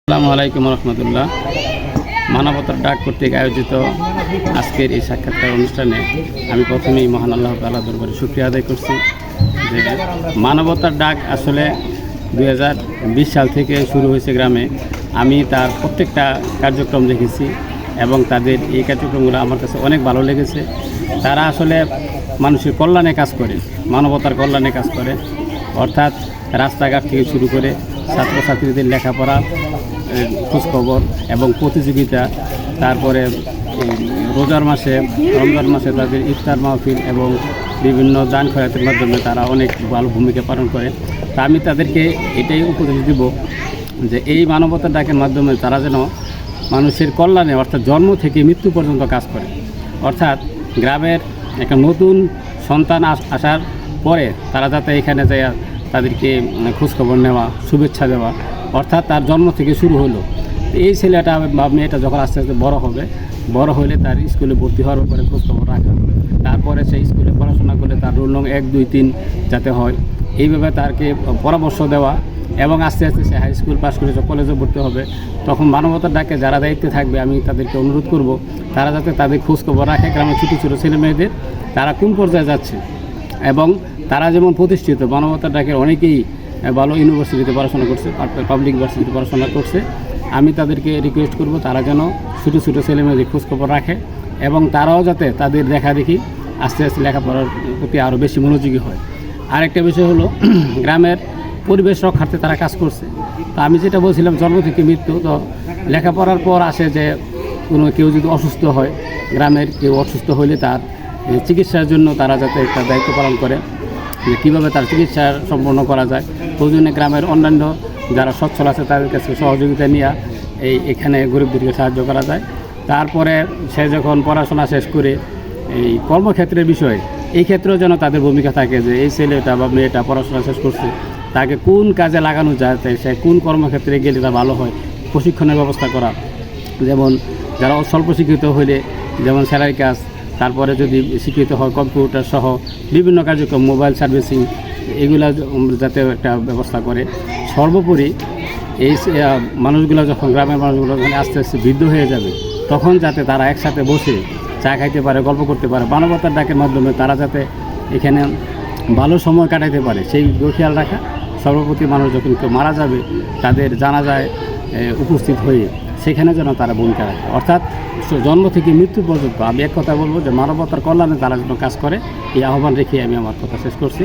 আসসালামু আলাইকুম রহমতুল্লাহ। মানবতার ডাক কর্তৃক আয়োজিত আজকের এই সাক্ষাৎকার অনুষ্ঠানে আমি প্রথমেই মহান আল্লাহ তাআলার দরবারে শুকরিয়া আদায় করছি যে মানবতার ডাক আসলে 2020 সাল থেকে শুরু হয়েছে গ্রামে। আমি তার প্রত্যেকটা কার্যক্রম দেখেছি এবং তাদের এই কার্যক্রমগুলো আমার কাছে অনেক ভালো লেগেছে। তারা আসলে মানুষের কল্যাণে কাজ করে, মানবতার কল্যাণে কাজ করে, অর্থাৎ রাস্তাঘাট থেকে শুরু করে ছাত্রছাত্রীদের লেখাপড়া, খোঁজখবর এবং প্রতিযোগিতা, তারপরে রমজান মাসে তাদের ইফতার মাহফিল এবং বিভিন্ন দান খয়রাতের মাধ্যমে তারা অনেক ভালো ভূমিকা পালন করে। তা আমি তাদেরকে এটাই উপদেশ দিব যে এই মানবতার ডাকের মাধ্যমে তারা যেন মানুষের কল্যাণে অর্থাৎ জন্ম থেকে মৃত্যু পর্যন্ত কাজ করে। অর্থাৎ গ্রামের একটা নতুন সন্তান আসার পরে তারা যাতে এখানে যায় তাদেরকে খোঁজখবর নেওয়া, শুভেচ্ছা দেওয়া, অর্থাৎ তার জন্ম থেকে শুরু হলো। এই ছেলেটা বা মেয়েটা যখন আস্তে আস্তে বড় হলে তার স্কুলে ভর্তি হওয়ার পরে খোঁজখবর রাখা, তারপরে সেই স্কুলে পড়াশোনা করলে তার রোল নং 1, 2, 3 যাতে হয় এইভাবে তাকে পরামর্শ দেওয়া এবং আস্তে আস্তে সে হাই স্কুল পাস করে কলেজে ভর্তি হবে। তখন মানবতার ডাকে যারা দায়িত্বে থাকবে আমি তাদেরকে অনুরোধ করব তারা যাতে তাদের খোঁজখবর রাখে, গ্রামের ছোটো ছোটো ছেলে মেয়েদের তারা কোন পর্যায়ে যাচ্ছে। এবং তারা যেমন প্রতিষ্ঠিত মানবতার ডাকের অনেকেই ভালো ইউনিভার্সিটিতে পড়াশোনা করছে, পাবলিক ইউনিভার্সিটিতে পড়াশোনা করছে। আমি তাদেরকে রিকোয়েস্ট করব তারা যেন ছোটো ছোটো ছেলেমেয়েদের খোঁজখবর রাখে এবং তারাও যাতে তাদের দেখাদেখি আস্তে আস্তে লেখাপড়ার প্রতি আরও বেশি মনোযোগী হয়। আরেকটা বিষয় হলো গ্রামের পরিবেশ রক্ষার্থে তারা কাজ করছে। তো আমি যেটা বলছিলাম জন্ম থেকে মৃত্যু, তো লেখাপড়ার পর আসে যে কেউ যদি অসুস্থ হয়, গ্রামের কেউ অসুস্থ হলে তার চিকিৎসার জন্য তারা যাতে একটা দায়িত্ব পালন করে যে কীভাবে তার চিকিৎসা সম্পন্ন করা যায়। প্রয়োজনে গ্রামের অন্যান্য যারা সচ্ছল আছে তাদের কাছে সহযোগিতা নিয়ে এখানে গরিবদেরকে সাহায্য করা যায়। তারপরে সে যখন পড়াশোনা শেষ করে এই কর্মক্ষেত্রের বিষয়ে এই ক্ষেত্রেও যেন তাদের ভূমিকা থাকে যে এই ছেলেটা বা মেয়েটা পড়াশোনা শেষ করছে, তাকে কোন কাজে লাগানো যায়, সে কোন কর্মক্ষেত্রে গেলে তা ভালো হয়, প্রশিক্ষণের ব্যবস্থা করা। যেমন যারা স্বল্প শিক্ষিত হলে যেমন সেলাই কাজ, তারপরে যদি শিক্ষিত হয় কম্পিউটার সহ বিভিন্ন কার্যক্রম, মোবাইল সার্ভিসিং, এগুলা যাতে একটা ব্যবস্থা করে। সর্বোপরি এই মানুষগুলো যখন গ্রামের মানুষগুলো যখন আস্তে আস্তে বৃদ্ধ হয়ে যাবে তখন যাতে তারা একসাথে বসে চা খাইতে পারে, গল্প করতে পারে, মানবতার ডাকের মাধ্যমে তারা যাতে এখানে ভালো সময় কাটাইতে পারে সেই খেয়াল রাখা। সর্বোপরি মানুষ যখন কেউ মারা যাবে তাদের জানাজায় উপস্থিত হয়ে সেখানে যেন তারা ভূমিকা রাখে। অর্থাৎ জন্ম থেকে মৃত্যু পর্যন্ত আমি এক কথা বলবো যে মানবতার কল্যাণে তারা যেন কাজ করে, এই আহ্বান রেখে আমি আমার কথা শেষ করছি।